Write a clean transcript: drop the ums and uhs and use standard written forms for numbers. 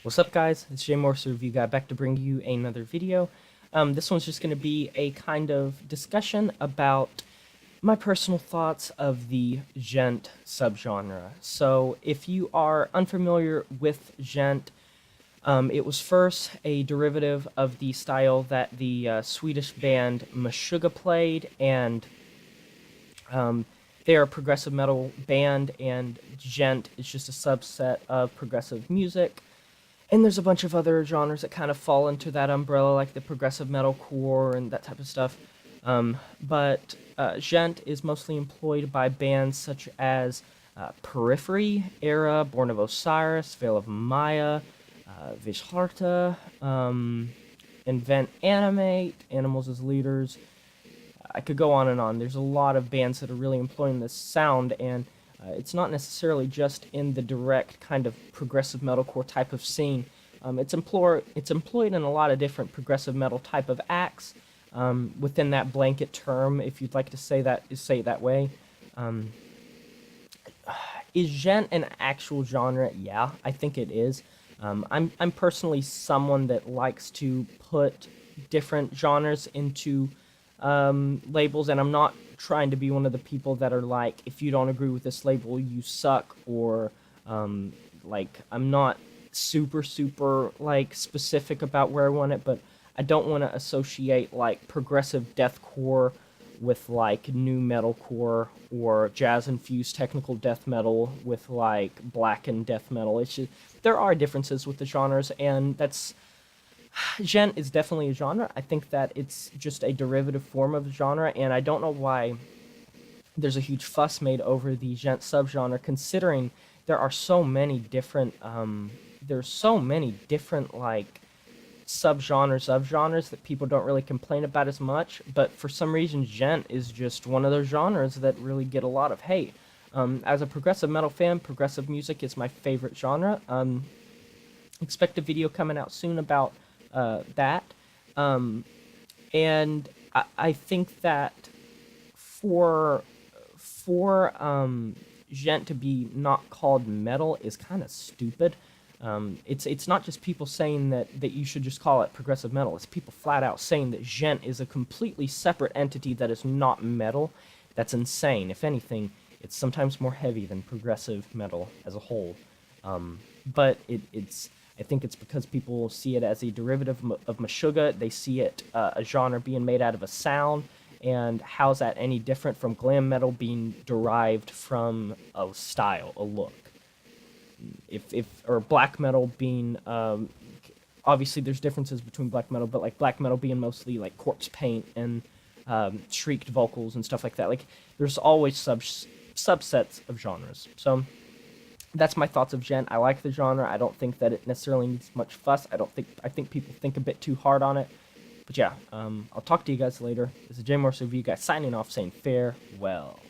What's up, guys? It's Djent Review Guy back to bring you another video. This one's just going to be a kind of discussion about my personal thoughts of the Djent subgenre. So, if you are unfamiliar with Djent, it was first a derivative of the style that the Swedish band Meshuggah played, and they are a progressive metal band, and Djent is just a subset of progressive music. And there's a bunch of other genres that kind of fall into that umbrella, like the progressive metalcore and that type of stuff. But Djent is mostly employed by bands such as Periphery, Era, Born of Osiris, Veil of Maya, Visharta, Invent Animate, Animals as Leaders. I could go on and on. There's a lot of bands that are really employing this sound, and it's not necessarily just in the direct kind of progressive metalcore type of scene. It's employed in a lot of different progressive metal type of acts within that blanket term, if you'd like to say it that way. Is Djent an actual genre? Yeah, I think it is. I'm personally someone that likes to put different genres into labels, and I'm not trying to be one of the people that are like, if you don't agree with this label, you suck, or like, I'm not super like specific about where I want it, but I don't want to associate like progressive deathcore with like new metalcore, or jazz infused technical death metal with like blackened death metal. It's just, there are differences with the genres, and that's Djent is definitely a genre. I think that it's just a derivative form of a genre, and I don't know why there's a huge fuss made over the Djent subgenre, considering there are so many different like subgenres of genres that people don't really complain about as much. But for some reason, Djent is just one of those genres that really get a lot of hate. As a progressive metal fan, progressive music is my favorite genre. Expect a video coming out soon about that. And I think that for Djent to be not called metal is kind of stupid. It's not just people saying that you should just call it progressive metal. It's people flat out saying that Djent is a completely separate entity that is not metal. That's insane. If anything, it's sometimes more heavy than progressive metal as a whole. But I think it's because people see it as a derivative of Meshuggah. They see it a genre being made out of a sound, and how's that any different from glam metal being derived from a style, a look? Or black metal being obviously there's differences between black metal, but like black metal being mostly like corpse paint and shrieked vocals and stuff like that. Like, there's always subsets of genres. So that's my thoughts of Djent. I like the genre. I don't think that it necessarily needs much fuss. I think people think a bit too hard on it. But yeah, I'll talk to you guys later. This is Djent Review Guy signing off, saying farewell.